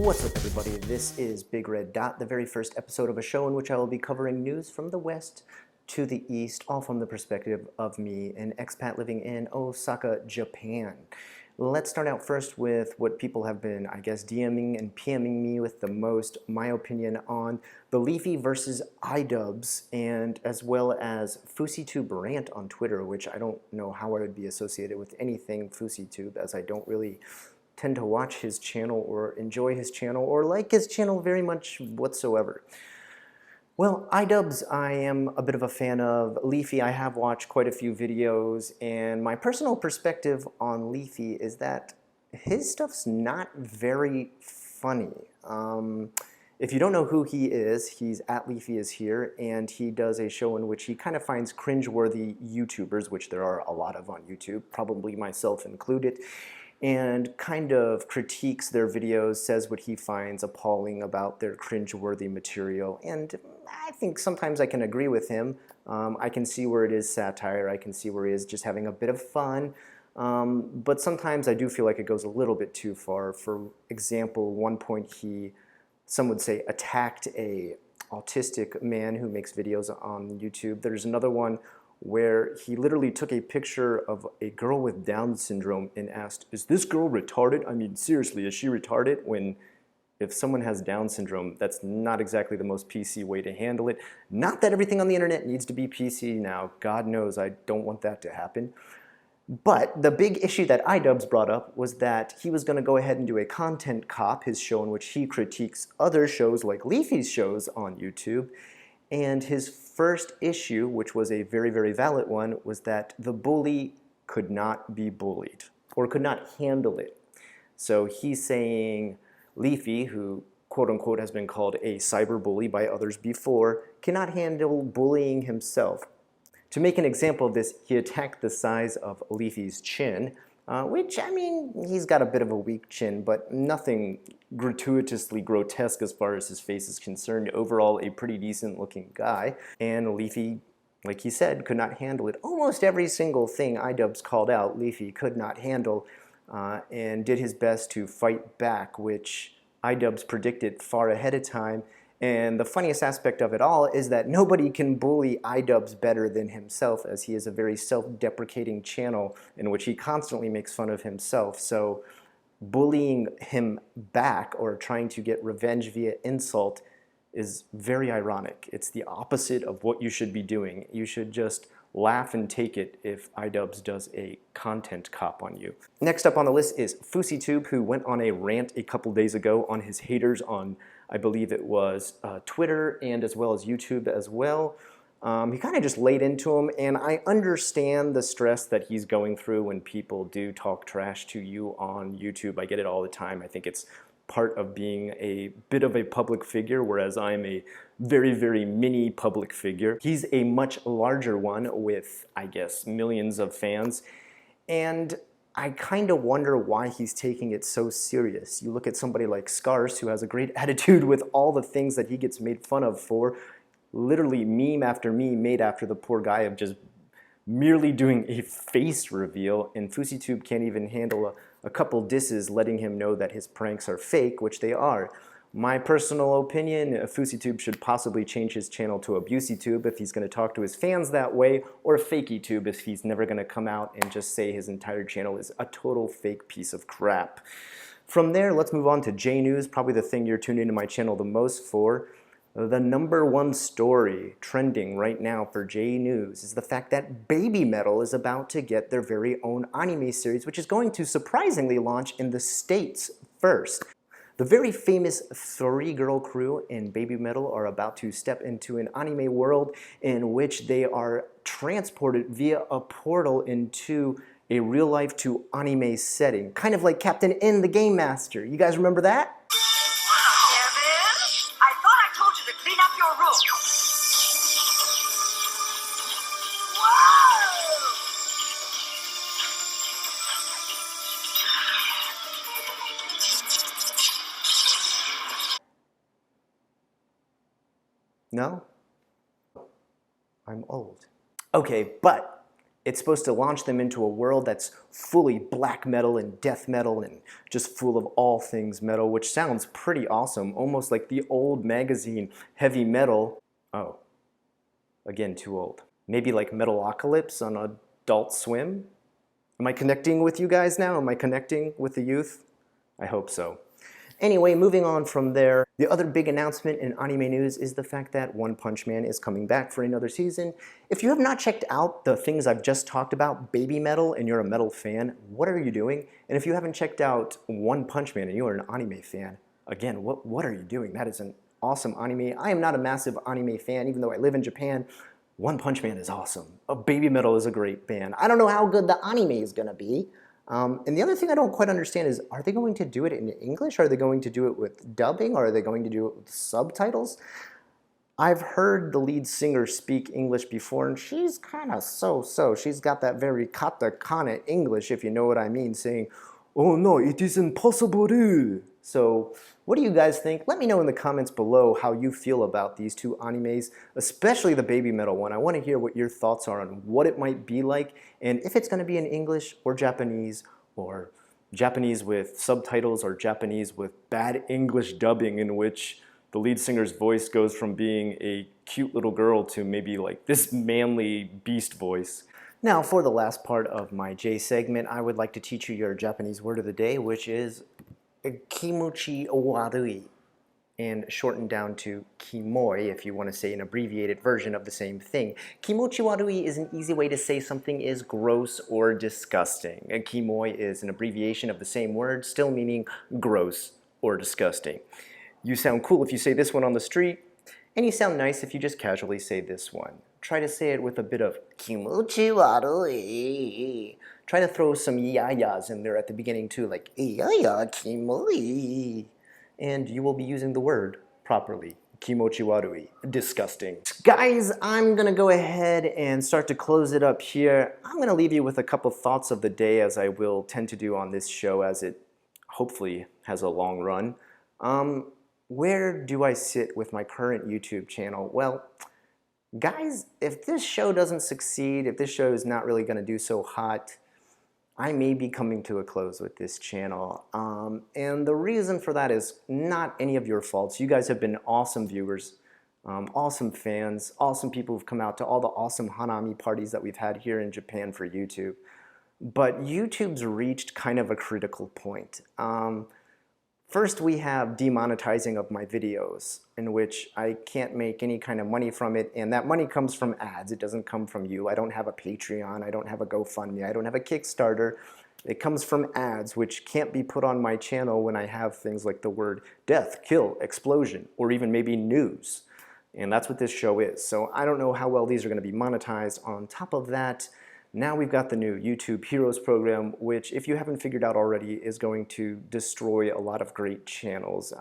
What's up, everybody? This is Big Red Dot, the very first episode of a show in which I will be covering news from the West to the East, all from the perspective of me, an expat living in Osaka, Japan. Let's start out first with what people have been, I guess, DMing and PMing me with the most, my opinion on the Leafy versus iDubbbz, and as well as FouseyTube rant on Twitter, which I don't know how I would be associated with anything FouseyTube, as I don't really tend to watch his channel or enjoy his channel or like his channel very much whatsoever. Well, iDubbbz I am a bit of a fan of. Leafy I have watched quite a few videos, and my personal perspective on Leafy is that his stuff's not very funny. If you don't know who he is, he's at Leafy is Here, and he does a show in which he kind of finds cringeworthy YouTubers, which there are a lot of on YouTube, probably myself included, and kind of critiques their videos, says what he finds appalling about their cringeworthy material, and I think sometimes I can agree with him. I can see where it is satire, I can see where he is just having a bit of fun, but sometimes I do feel like it goes a little bit too far. For example, one point some would say, attacked a autistic man who makes videos on YouTube. There's another one where he literally took a picture of a girl with Down syndrome and asked, "Is this girl retarded? I mean, seriously, is she retarded?" When if someone has Down syndrome, that's not exactly the most PC way to handle it. Not that everything on the internet needs to be PC now. God knows I don't want that to happen. But the big issue that iDubbbz brought up was that he was going to go ahead and do a Content Cop, his show in which he critiques other shows like Leafy's shows on YouTube. And his first issue, which was a very, very valid one, was that the bully could not be bullied or could not handle it. So he's saying Leafy, who quote unquote has been called a cyberbully by others before, cannot handle bullying himself. To make an example of this, he attacked the size of Leafy's chin, which, I mean, he's got a bit of a weak chin, but nothing gratuitously grotesque as far as his face is concerned. Overall, a pretty decent looking guy. And Leafy, like he said, could not handle it. Almost every single thing iDubbbz called out, Leafy could not handle, and did his best to fight back, which iDubbbz predicted far ahead of time. And the funniest aspect of it all is that nobody can bully iDubbbz better than himself, as he is a very self-deprecating channel in which he constantly makes fun of himself. So bullying him back or trying to get revenge via insult is very ironic. It's the opposite of what you should be doing. You should just laugh and take it if iDubbbz does a Content Cop on you. Next up on the list is FouseyTube, who went on a rant a couple days ago on his haters on, I believe it was Twitter and as well as YouTube as well. He kind of just laid into him, and I understand the stress that he's going through when people do talk trash to you on YouTube. I get it all the time. I think it's part of being a bit of a public figure, whereas I'm a very, very mini public figure. He's a much larger one with, I guess, millions of fans, and I kind of wonder why he's taking it so serious. You look at somebody like Scars, who has a great attitude with all the things that he gets made fun of for, literally meme after meme made after the poor guy of just merely doing a face reveal, and FouseyTube can't even handle a couple disses letting him know that his pranks are fake, which they are. My personal opinion, FouseyTube should possibly change his channel to AbusyTube if he's going to talk to his fans that way, or FakeyTube if he's never going to come out and just say his entire channel is a total fake piece of crap. From there, let's move on to JNews, probably the thing you're tuned into my channel the most for. The #1 story trending right now for JNews is the fact that Babymetal is about to get their very own anime series, which is going to surprisingly launch in the States first. The very famous three-girl crew in Babymetal are about to step into an anime world in which they are transported via a portal into a real-life to anime setting, kind of like Captain N the Game Master. You guys remember that? Clean up your room. No? I'm old. Okay, but It's supposed to launch them into a world that's fully black metal and death metal and just full of all things metal, which sounds pretty awesome, almost like the old magazine Heavy Metal. Oh, again, too old. Maybe like Metalocalypse on Adult Swim? Am I connecting with you guys now? Am I connecting with the youth? I hope so. Anyway, moving on from there, the other big announcement in anime news is the fact that One Punch Man is coming back for another season. If you have not checked out the things I've just talked about, Baby Metal, and you're a metal fan, what are you doing? And if you haven't checked out One Punch Man and you are an anime fan, again, what are you doing? That is an awesome anime. I am not a massive anime fan, even though I live in Japan. One Punch Man is awesome. Baby Metal is a great band. I don't know how good the anime is going to be. And the other thing I don't quite understand is, are they going to do it in English? Are they going to do it with dubbing? Or are they going to do it with subtitles? I've heard the lead singer speak English before, and she's kind of so-so. She's got that very katakana English, if you know what I mean, saying, "Oh no, it is impossible." So what do you guys think? Let me know in the comments below how you feel about these two animes, especially the Baby Metal one. I want to hear what your thoughts are on what it might be like, and if it's going to be in English or Japanese with subtitles, or Japanese with bad English dubbing in which the lead singer's voice goes from being a cute little girl to maybe like this manly beast voice. Now, for the last part of my J segment, I would like to teach you your Japanese word of the day, which is kimuchi warui, and shortened down to kimoi if you want to say an abbreviated version of the same thing. Kimuchi warui is an easy way to say something is gross or disgusting. And kimoi is an abbreviation of the same word, still meaning gross or disgusting. You sound cool if you say this one on the street, and you sound nice if you just casually say this one. Try to say it with a bit of kimuchi warui. Try to throw some yayas in there at the beginning too, like yaya kimoi. And you will be using the word properly. Kimochi warui. Disgusting. Guys, I'm gonna go ahead and start to close it up here. I'm gonna leave you with a couple thoughts of the day, as I will tend to do on this show, as it hopefully has a long run. Where do I sit with my current YouTube channel? Well, guys, if this show doesn't succeed, if this show is not really gonna do so hot, I may be coming to a close with this channel. And the reason for that is not any of your faults. You guys have been awesome viewers, awesome fans, awesome people who've come out to all the awesome Hanami parties that we've had here in Japan for YouTube. But YouTube's reached kind of a critical point. First, we have demonetizing of my videos, in which I can't make any kind of money from it, and that money comes from ads. It doesn't come from you. I don't have a Patreon, I don't have a GoFundMe, I don't have a Kickstarter. It comes from ads, which can't be put on my channel when I have things like the word death, kill, explosion, or even maybe news. And that's what this show is. So I don't know how well these are going to be monetized. On top of that, now we've got the new YouTube Heroes program, which, if you haven't figured out already, is going to destroy a lot of great channels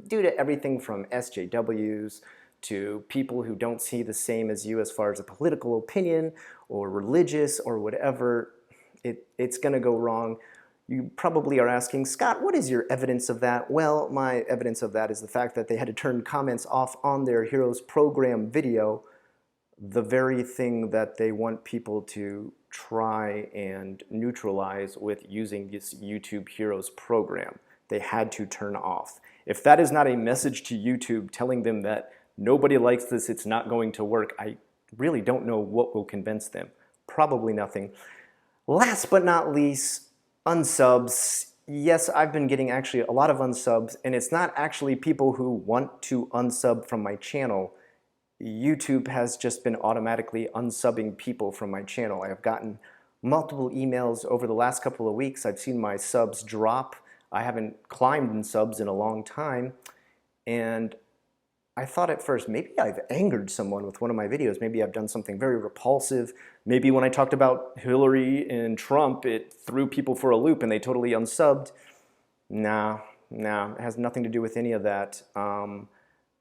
due to everything from SJWs to people who don't see the same as you as far as a political opinion or religious or whatever. It's going to go wrong. You probably are asking, Scott, what is your evidence of that? Well, my evidence of that is the fact that they had to turn comments off on their Heroes program video, the very thing that they want people to try and neutralize with using this YouTube Heroes program. They had to turn off. If that is not a message to YouTube telling them that nobody likes this, it's not going to work, I really don't know what will convince them. Probably nothing. Last but not least, unsubs. Yes, I've been getting actually a lot of unsubs, and it's not actually people who want to unsub from my channel. YouTube has just been automatically unsubbing people from my channel. I have gotten multiple emails over the last couple of weeks. I've seen my subs drop. I haven't climbed in subs in a long time. And I thought at first, maybe I've angered someone with one of my videos. Maybe I've done something very repulsive. Maybe when I talked about Hillary and Trump, it threw people for a loop and they totally unsubbed. Nah, it has nothing to do with any of that.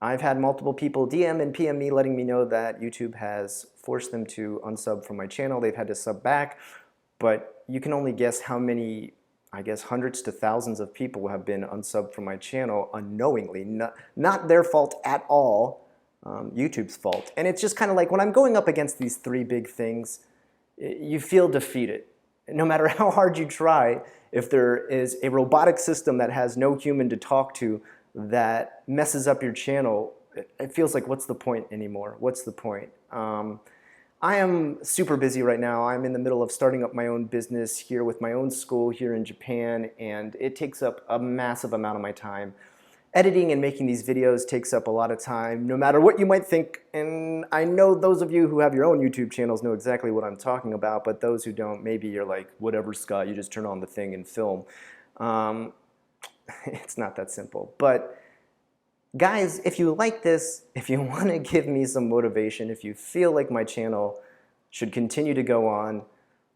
I've had multiple people DM and PM me letting me know that YouTube has forced them to unsub from my channel. They've had to sub back, but you can only guess how many, I guess hundreds to thousands of people have been unsubbed from my channel unknowingly. Not their fault at all, YouTube's fault. And it's just kind of like when I'm going up against these three big things, you feel defeated. No matter how hard you try, if there is a robotic system that has no human to talk to that messes up your channel, it feels like, what's the point anymore? What's the point? I am super busy right now. I'm in the middle of starting up my own business here with my own school here in Japan, and it takes up a massive amount of my time. Editing and making these videos takes up a lot of time, no matter what you might think. And I know those of you who have your own YouTube channels know exactly what I'm talking about, but those who don't, maybe you're like, whatever, Scott, you just turn on the thing and film. It's not that simple. But guys, if you like this, if you want to give me some motivation, if you feel like my channel should continue to go on,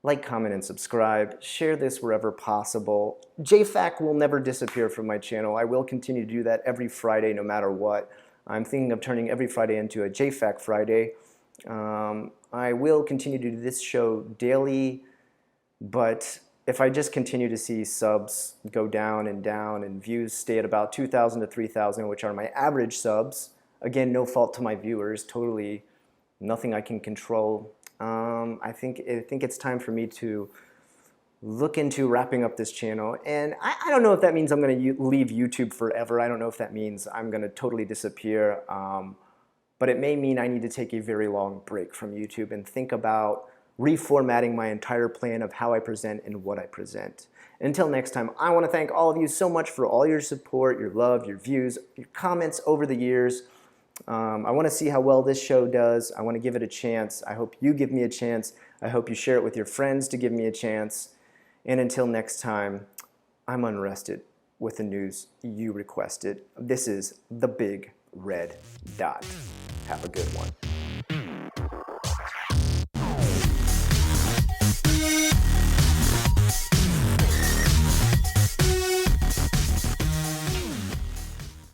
like, comment, and subscribe. Share this wherever possible. JFAC will never disappear from my channel. I will continue to do that every Friday no matter what. I'm thinking of turning every Friday into a JFAC Friday. I will continue to do this show daily, but if I just continue to see subs go down and views stay at about 2,000 to 3,000, which are my average subs, again, no fault to my viewers, totally nothing I can control. I think it's time for me to look into wrapping up this channel. And I don't know if that means I'm going to leave YouTube forever. I don't know if that means I'm going to totally disappear. But it may mean I need to take a very long break from YouTube and think about reformatting my entire plan of how I present and what I present. Until next time, I want to thank all of you so much for all your support, your love, your views, your comments over the years. I want to see how well this show does. I want to give it a chance. I hope you give me a chance. I hope you share it with your friends to give me a chance. And until next time, I'm unrested with the news you requested. This is the Big Red Dot. Have a good one.